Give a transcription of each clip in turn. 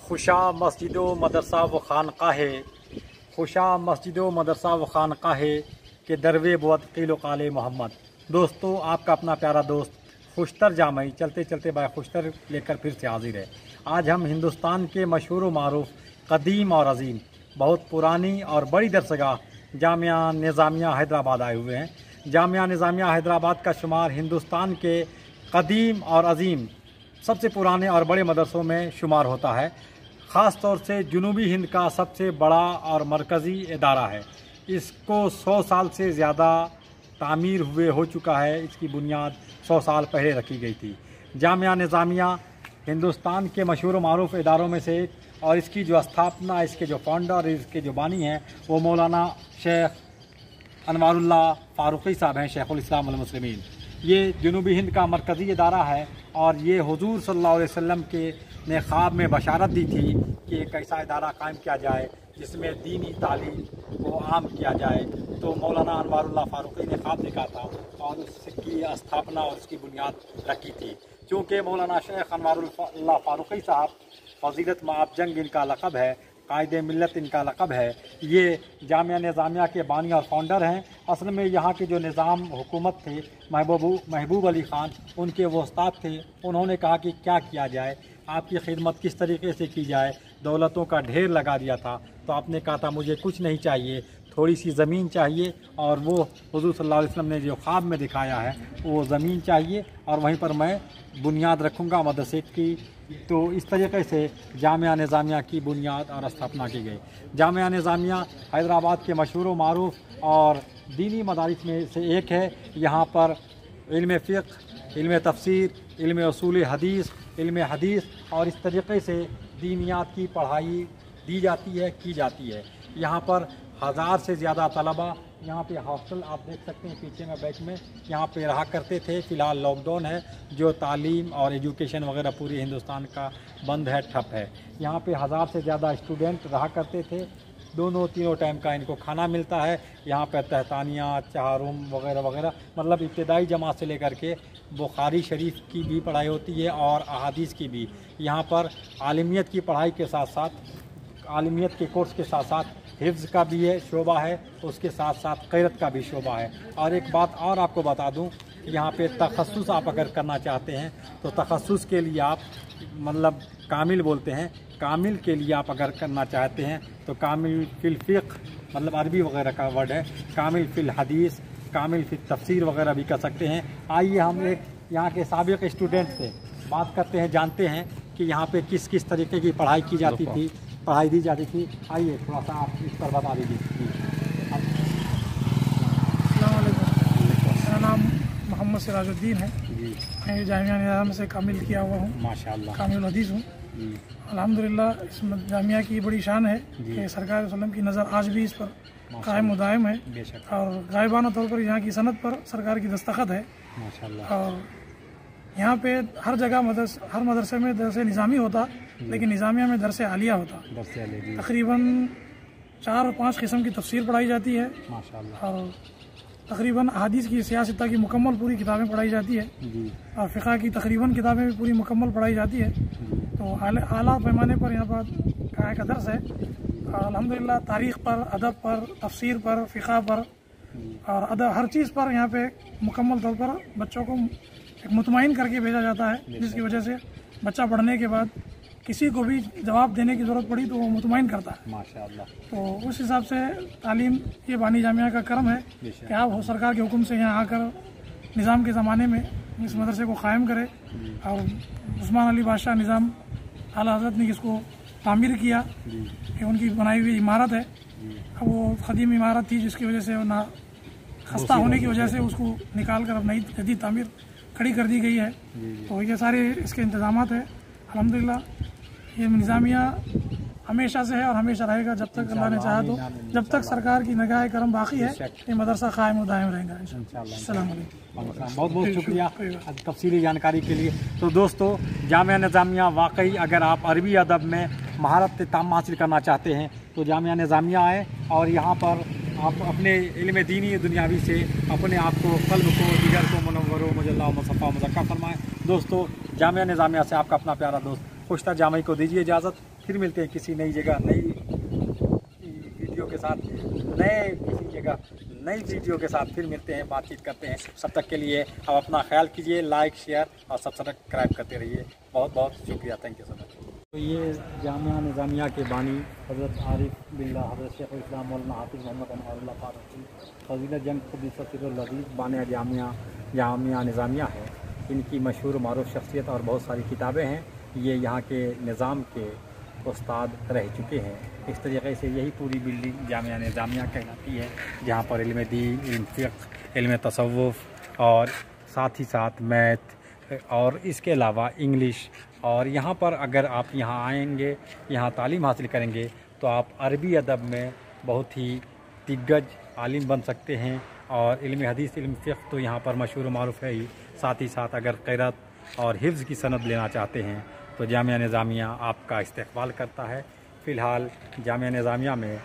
खुशा मस्जिदो मदरसा व खानकाहे, खुशा मस्जिदो मदरसा व खानकाहे के दरवे बुअत क़ील क़ाले मोहम्मद। दोस्तों, आपका अपना प्यारा दोस्त खुशतर जामई चलते चलते बाय खुशतर लेकर फिर से हाजिर है। आज हम हिंदुस्तान के मशहूर व मारूफ कदीम और अज़ीम बहुत पुरानी और बड़ी दरसगाह जामिया निज़ामिया हैदराबाद आए हुए हैं। जामिया निज़ामिया हैदराबाद का शुमार हिंदुस्तान के कदीम और अज़ीम सबसे पुराने और बड़े मदरसों में शुमार होता है। ख़ास तौर से जुनूबी हिंद का सबसे बड़ा और मरकज़ी इदारा है। इसको 100 साल से ज़्यादा तामीर हुए हो चुका है। इसकी बुनियाद 100 साल पहले रखी गई थी। जामिया निज़ामिया हिंदुस्तान के मशहूर व मारूफ इदारों में से एक, और इसकी जो स्थापना, इसके जो फाउंडर, इसके जो बानी हैं वो मौलाना शेख अनवारुल्लाह फ़ारूक़ी साहब हैं, शेखुल इस्लाम वल मुस्लिमीन। ये जुनूबी हिंद का मरकज़ी इदारा है और ये हुज़ूर सल्लल्लाहु अलैहि वसल्लम के ने ख्वाब में बशारत दी थी कि एक ऐसा इदारा कायम किया जाए जिसमें दीनी तालीम को आम किया जाए। तो मौलाना अनवारुल्लाह फ़ारूक़ी ने ख्वाब देखा था और उसकी स्थापना और उसकी बुनियाद रखी थी। चूँकि मौलाना शेख अनवारुल्लाह फ़ारूक़ी साहब फ़ज़ीलत मआब जंग इनका लक़ब है, कायदे मिल्लत इनका लक़ब है। ये जामिया निज़ामिया के बानी और फाउंडर हैं। असल में यहाँ के जो निज़ाम हुकूमत थे महबूब अली ख़ान, उनके वो उस्ताद थे। उन्होंने कहा कि क्या किया जाए, आपकी खिदमत किस तरीके से की जाए। दौलतों का ढेर लगा दिया था, तो आपने कहा था मुझे कुछ नहीं चाहिए, थोड़ी सी ज़मीन चाहिए, और वो हुज़ूर सल्लल्लाहु अलैहि वसल्लम ने जो ख्वाब में दिखाया है वो ज़मीन चाहिए और वहीं पर मैं बुनियाद रखूँगा मदरसे की। तो इस तरीके से जामिया निज़ामिया की बुनियाद और स्थापना की गई। जामिया निज़ामिया हैदराबाद के मशहूर व मारूफ और दीनी मदारिस में से एक है। यहाँ पर इल्म फ़िक़्ह, इल्म तफ़सीर, इल्म उसूल हदीस, इल्म हदीस और इस तरीके से दीनियात की पढ़ाई दी जाती है, की जाती है। यहाँ पर 1000 से ज़्यादा तलबा, यहाँ पे हॉस्टल आप देख सकते हैं पीछे में बैच में, यहाँ पे रहा करते थे। फ़िलहाल लॉकडाउन है, जो तालीम और एजुकेशन वगैरह पूरे हिंदुस्तान का बंद है, ठप है। यहाँ पे 1000 से ज़्यादा स्टूडेंट रहा करते थे। दोनों तीनों टाइम का इनको खाना मिलता है। यहाँ पर तहतानिया, चहारुम वगैरह वगैरह, मतलब इब्तदाई जमात से लेकर के बुखारी शरीफ की भी पढ़ाई होती है और अहादीस की भी। यहाँ पर आलिमियत की पढ़ाई के साथ साथ, आलिमियत के कोर्स के साथ साथ हिफ्ज़ का भी है शोबा है, उसके साथ साथ क़िरात का भी शोबा है। और एक बात और आपको बता दूं कि यहाँ पे तख़स्सुस आप अगर करना चाहते हैं तो तख़स्सुस के लिए आप, मतलब कामिल बोलते हैं, कामिल के लिए आप अगर करना चाहते हैं तो कामिल फ़िल फ़िक़्ह, मतलब अरबी वगैरह का वर्ड है, कामिल फ़िल हदीस, कामिल फ़िल तफ़सीर वगैरह भी कर सकते हैं। आइए हम एक यहाँ के साबिक़ स्टूडेंट से बात करते हैं, जानते हैं कि यहाँ पे किस किस तरीके की पढ़ाई की जाती थी, पढ़ाई दी जाती थी। आइए थोड़ा सा आप इस पर बता दीजिए। अस्सलाम वालेकुम, मेरा नाम मोहम्मद सिराजुद्दीन है। मैं जामिया निज़ाम से कामिल किया हुआ हूँ, माशाअल्लाह, कामिल हदीस हूँ। अल्हम्दुलिल्लाह इस जामिया की बड़ी शान है कि सरकार वसल्लम की नज़र आज भी इस पर कायम मुदायम है और गायबाना तौर पर यहाँ की सनद पर सरकार की दस्तखत है माशाअल्लाह। और यहाँ पे हर जगह हर मदरसे में दरसे निज़ामी होता, लेकिन निज़ामिया में दरसे आलिया होता। तकरीबन 4 और 5 किस्म की तफसीर पढ़ाई जाती है और तकरीबन अहादीस की सियासत की मुकम्मल पूरी किताबें पढ़ाई जाती है और फ़िक़्ह की तकरीबन किताबें भी पूरी मुकम्मल पढ़ाई जाती है। तो आला पैमाने पर यहाँ पर का दर्स है और अल्हम्दुलिल्लाह तारीख़ पर, अदब पर, तफसीर पर, फ़िक़्ह पर और अदब, हर चीज़ पर यहाँ पे मुकम्मल तौर पर बच्चों को एक मुतमईन करके भेजा जाता है, जिसकी वजह से बच्चा पढ़ने के बाद किसी को भी जवाब देने की ज़रूरत पड़ी तो वो मुतमईन करता है माशाअल्लाह। तो उस हिसाब से तालीम ये बानी जामिया का करम है कि आप सरकार के हुक्म से यहाँ आकर निज़ाम के ज़माने में इस मदरसे को क़ायम करे और उस्मान अली बादशाह निज़ाम आला हज़रत ने इसको तामीर किया। ये उनकी बनाई हुई इमारत है। अब वो क़दीम इमारत थी जिसकी वजह से वो ना खस्ता होने की वजह से उसको निकाल कर अब नई जदीद तामीर खड़ी कर दी गई है। तो ये सारे इसके इंतज़ामात है। अल्हम्दुलिल्लाह ये निज़ामिया हमेशा से है और हमेशा रहेगा जब तक अल्लाह ने चाहा। तो जब तक सरकार की निगाह करम बाकी है ये मदरसा कायम दायम रहेगा इंशाअल्लाह। बहुत बहुत शुक्रिया तफसीली जानकारी के लिए। तो दोस्तों, जामिया निज़ामिया वाकई अगर आप अरबी अदब में महारत ताम हासिल करना चाहते हैं तो जामिया निज़ामिया आए और यहाँ पर आप अपने इल्म दीनी दुनियावी से अपने आप को, क़ल्ब को, जिगर को मुनव्वर मुजल्ला मुसफ़ा मुज़क्का फरमाएँ। दोस्तों, जामिया निज़ामिया से आपका अपना प्यारा दोस्त खुश्तर जामी को दीजिए इजाज़त। फिर मिलते हैं किसी नई जगह, नई वीडियो के साथ, नई वीडियो के साथ फिर मिलते हैं, बातचीत करते हैं। सब तक के लिए आप अपना ख्याल कीजिए, लाइक, शेयर और सब्सक्राइब करते रहिए। बहुत बहुत शुक्रिया, थैंक यू सो मच। तो ये जामिया निज़ामिया के बानी हज़रत आरिफ बिल्ला, हज़रत शेख इस्लाम मौलाना हाफिज़ मोहम्मद अनवारुल्लाह फ़ारूक़ी फ़ज़ीलत जंग ख़ुद्दससिरुल अज़ीज़ बानी जामिया निज़ामिया है। इनकी मशहूर मारूफ़ शख्सियत और बहुत सारी किताबें हैं। ये यहाँ के निज़ाम के उस्ताद रह चुके हैं। इस तरीके से यही पूरी बिल्डिंग जामिया निज़ामिया कहलाती है, जहाँ पर इल्म दीन, इल्म फ़िक़्ह, इल्म तसव्वुफ़ और साथ ही साथ मैथ और इसके अलावा इंग्लिश। और यहाँ पर अगर आप यहाँ आएंगे, यहाँ तालीम हासिल करेंगे तो आप अरबी अदब में बहुत ही दिग्गज आलिम बन सकते हैं। और इल्म हदीस, इल्म फ़िक़्ह तो यहाँ पर मशहूर मारूफ़ है ही। साथ ही साथ अगर क़िरात और हिफ्ज़ की सनद लेना चाहते हैं तो जामिया निज़ामिया आपका इस्तक़बाल करता है। फ़िलहाल जामिया निज़ामिया में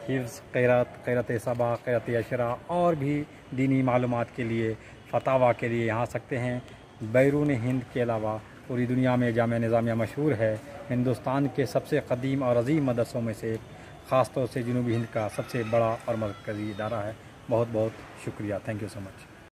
हिफ्ज़, क़िरात सबा, क़िरात अशरा और भी दीनी मालूमात के लिए, फ़तावा के लिए यहाँ आ सकते हैं। बैरून हिंद के अलावा पूरी दुनिया में जामिया निज़ामिया मशहूर है। हिंदुस्तान के सबसे क़दीम और अज़ीम मदरसों में से, ख़ास तौर से जनूबी हिंद का सबसे बड़ा और मरकज़ी इदारा है। बहुत बहुत शुक्रिया, थैंक यू सो मच।